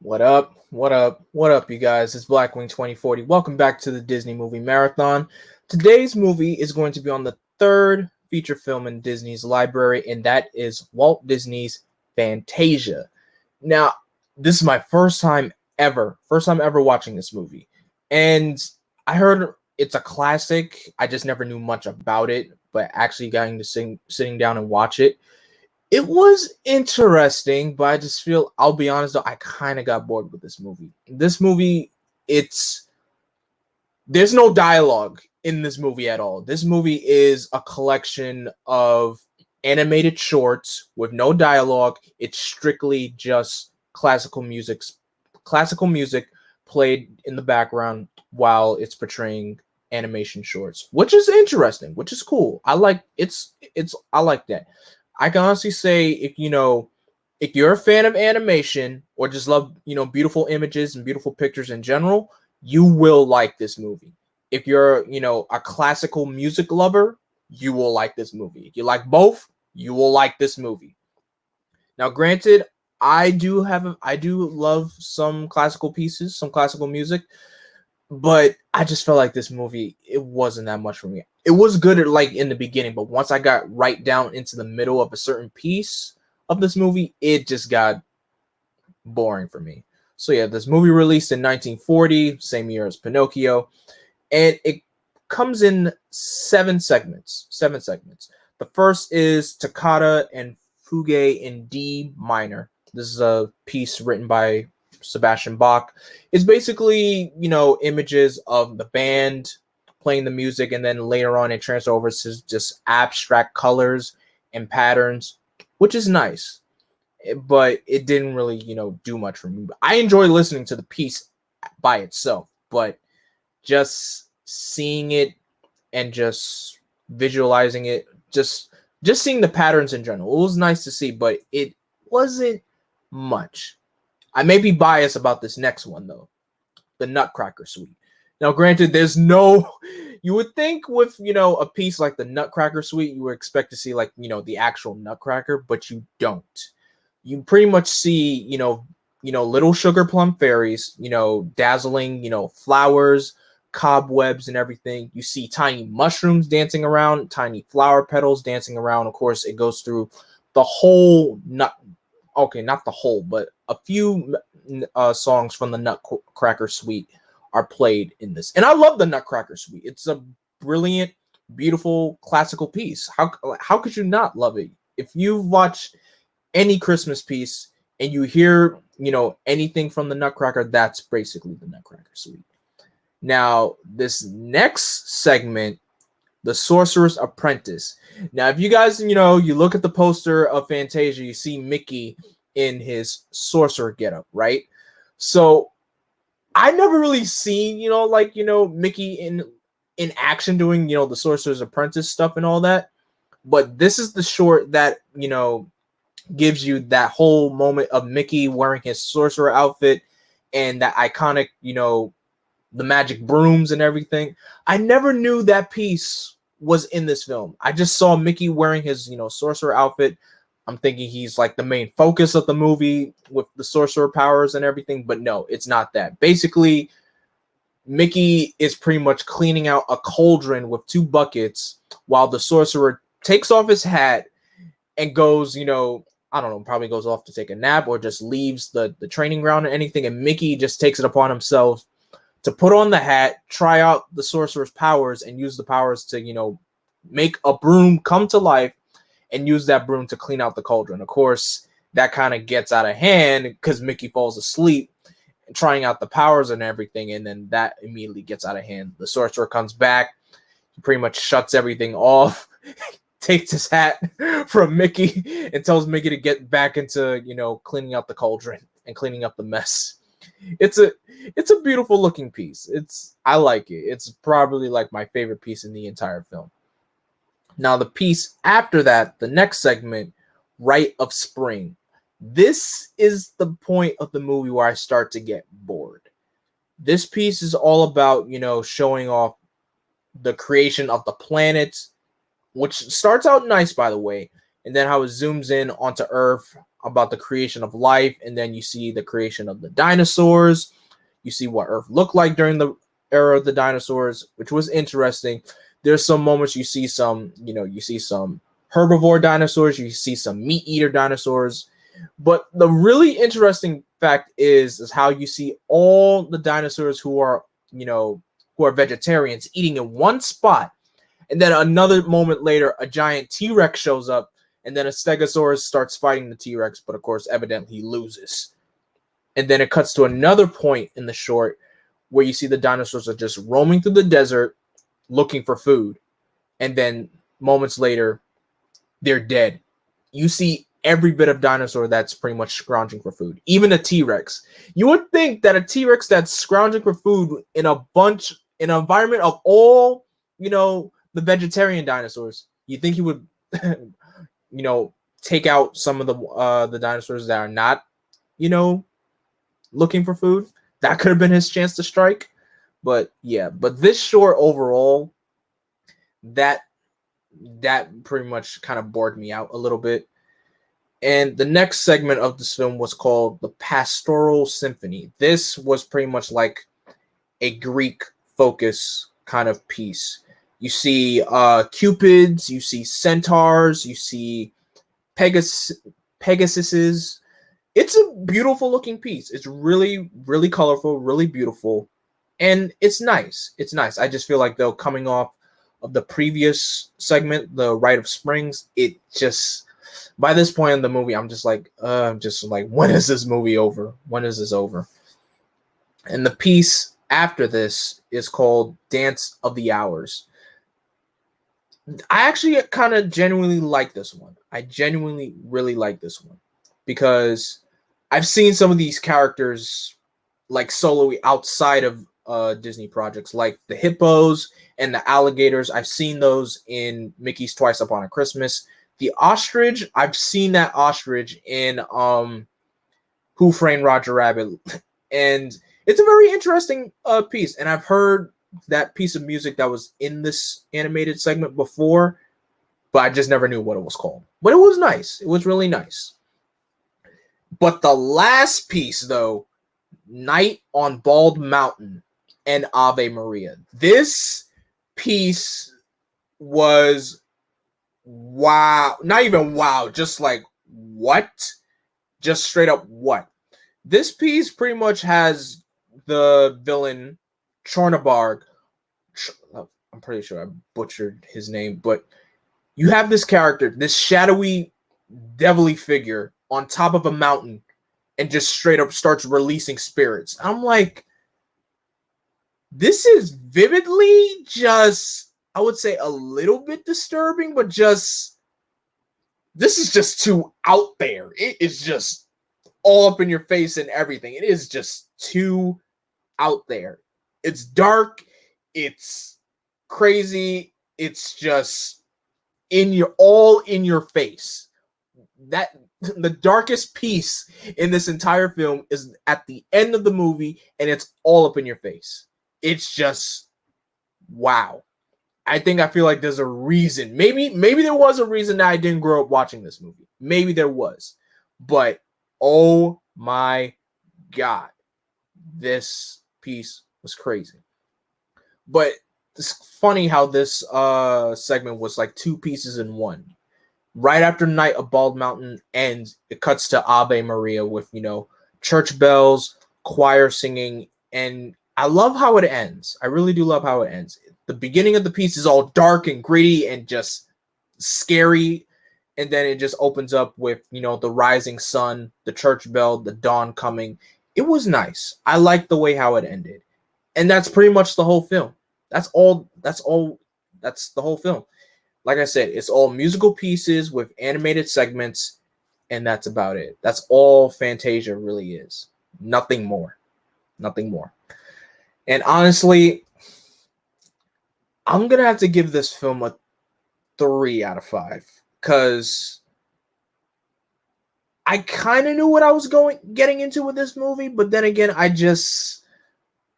What up? What up? What up, you guys? It's Blackwing 2040. Welcome back to the Disney Movie Marathon. Today's movie is going to be on the third feature film in Disney's library, and that is Walt Disney's Fantasia. Now, this is my first time ever watching this movie. And I heard it's a classic. I just never knew much about it, but actually getting to sitting down and watch it. It was interesting, but I just feel, I'll be honest though, I kind of got bored with this movie. This movie, it's, there's no dialogue in this movie at all. This movie is a collection of animated shorts with no dialogue. It's strictly just classical music played in the background while it's portraying animation shorts, which is interesting, which is cool. I like that. I can honestly say if you're a fan of animation or just love, beautiful images and beautiful pictures in general, you will like this movie. If you're, a classical music lover, you will like this movie. If you like both, you will like this movie. Now, granted, I do love some classical pieces, some classical music, but I just felt like this movie, it wasn't that much for me. It was good in the beginning, but once I got right down into the middle of a certain piece of this movie, it just got boring for me. So yeah, this movie released in 1940, same year as Pinocchio, and it comes in seven segments. The first is Toccata and Fugue in D minor. This is a piece written by Sebastian Bach. It's basically, images of the band playing the music, and then later on it transfers over to just abstract colors and patterns, which is nice. But it didn't really, do much for me. I enjoy listening to the piece by itself, but just seeing it and just visualizing it, just seeing the patterns in general, it was nice to see, but it wasn't much. I may be biased about this next one, though. The Nutcracker Sweet. Now, granted, you would think with, a piece like the Nutcracker Sweet, you would expect to see, the actual Nutcracker, but you don't. You pretty much see, little sugar plum fairies, dazzling, flowers, cobwebs, and everything. You see tiny mushrooms dancing around, tiny flower petals dancing around. Of course, it goes through the whole not the whole, but a few songs from the Nutcracker Suite are played in this. And I love the Nutcracker Suite. It's a brilliant, beautiful, classical piece. How could you not love it? If you've watched any Christmas piece and you hear, anything from the Nutcracker, that's basically the Nutcracker Suite. Now, this next segment, the Sorceress Apprentice. Now, if you guys, you look at the poster of Fantasia, you see Mickey in his sorcerer getup, right? So I've never really seen, Mickey in action doing, the Sorcerer's Apprentice stuff and all that. But this is the short that, gives you that whole moment of Mickey wearing his sorcerer outfit and that iconic, the magic brooms and everything. I never knew that piece was in this film. I just saw Mickey wearing his, sorcerer outfit. I'm thinking he's like the main focus of the movie with the sorcerer powers and everything, but no, it's not that. Basically, Mickey is pretty much cleaning out a cauldron with two buckets while the sorcerer takes off his hat and goes, I don't know, probably goes off to take a nap or just leaves the training ground or anything, and Mickey just takes it upon himself to put on the hat, try out the sorcerer's powers, and use the powers to, make a broom come to life and use that broom to clean out the cauldron. Of course, that kind of gets out of hand because Mickey falls asleep trying out the powers and everything, and then that immediately gets out of hand. The sorcerer comes back, he pretty much shuts everything off, takes his hat from Mickey, and tells Mickey to get back into, cleaning out the cauldron and cleaning up the mess. It's a beautiful looking piece. I like it. It's probably like my favorite piece in the entire film. Now the piece after that, the next segment, Rite of Spring. This is the point of the movie where I start to get bored. This piece is all about, showing off the creation of the planets, which starts out nice, by the way, and then how it zooms in onto Earth, about the creation of life, and then you see the creation of the dinosaurs. You see what Earth looked like during the era of the dinosaurs, which was interesting. There's some moments you see some, you see some herbivore dinosaurs, you see some meat eater dinosaurs. But the really interesting fact is how you see all the dinosaurs who are vegetarians eating in one spot. And then another moment later, a giant T-Rex shows up, and then a Stegosaurus starts fighting the T-Rex, but of course, evidently he loses. And then it cuts to another point in the short where you see the dinosaurs are just roaming through the desert looking for food. And then moments later, they're dead. You see every bit of dinosaur that's pretty much scrounging for food. Even a T-Rex. You would think that a T-Rex that's scrounging for food in an environment of all, the vegetarian dinosaurs, you think he would, take out some of the dinosaurs that are not, looking for food. That could have been his chance to strike. But yeah, but this short overall, that pretty much kind of bored me out a little bit. And the next segment of this film was called the Pastoral Symphony. This was pretty much like a Greek focus kind of piece. You see cupids, you see centaurs, you see Pegasuses. It's a beautiful looking piece. It's really, really colorful, really beautiful. And it's nice. It's nice. I just feel like, though, coming off of the previous segment, the Rite of Springs, it just, by this point in the movie, I'm just like, when is this movie over? When is this over? And the piece after this is called Dance of the Hours. I actually kind of genuinely like this one. I genuinely really like this one because I've seen some of these characters like solo outside of Disney projects, like the hippos and the alligators. I've seen those in Mickey's Twice Upon a Christmas. The ostrich, I've seen that ostrich in Who Framed Roger Rabbit, and it's a very interesting piece. And I've heard that piece of music that was in this animated segment before, but I just never knew what it was called. But it was nice. It was really nice. But the last piece, though, Night on Bald Mountain and Ave Maria. This piece was wow. Not even wow, just like what? Just straight up what? This piece pretty much has the villain Chornabarg. I'm pretty sure I butchered his name, but you have this character, this shadowy, devilly figure on top of a mountain and just straight up starts releasing spirits. I'm like, this is vividly just, I would say, a little bit disturbing, but just, this is just too out there. It is just all up in your face and everything. It is just too out there. It's dark. It's crazy. It's just all in your face. That the darkest piece in this entire film is at the end of the movie, and it's all up in your face. It's just wow. I feel like there's a reason. Maybe there was a reason that I didn't grow up watching this movie. Maybe there was. But oh my God. This piece was crazy. But it's funny how this segment was like two pieces in one. Right after Night of Bald Mountain ends, it cuts to Ave Maria with, church bells, choir singing, and I love how it ends. I really do love how it ends. The beginning of the piece is all dark and gritty and just scary, and then it just opens up with, the rising sun, the church bell, the dawn coming. It was nice. I liked the way how it ended. And that's pretty much the whole film. That's the whole film. Like I said, it's all musical pieces with animated segments, and that's about it. That's all Fantasia really is. Nothing more. Nothing more. And honestly, I'm going to have to give this film a 3 out of 5 because I kind of knew what I was getting into with this movie, but then again,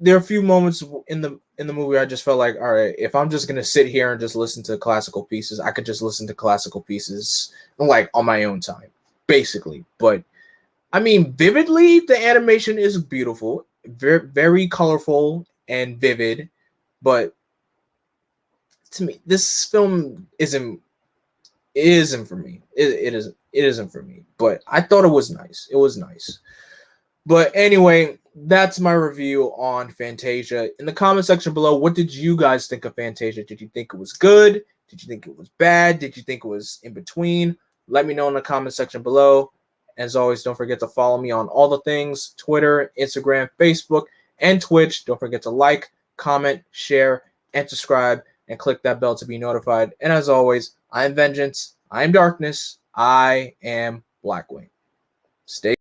there are a few moments in the movie I just felt like, all right, if I'm just gonna sit here and just listen to classical pieces, I could just listen to classical pieces like on my own time. basically. But I mean, vividly, the animation is beautiful, very, very colorful and vivid. But to me, this film isn't for me. It isn't for me. But I thought it was nice. It was nice. But anyway, that's my review on Fantasia. In the comment section below, what did you guys think of Fantasia? Did you think it was good? Did you think it was bad? Did you think it was in between? Let me know in the comment section below. As always, don't forget to follow me on all the things: Twitter, Instagram, Facebook, and Twitch. Don't forget to like, comment, share, and subscribe, and click that bell to be notified. And as always, I am Vengeance, I am Darkness, I am Blackwing. Stay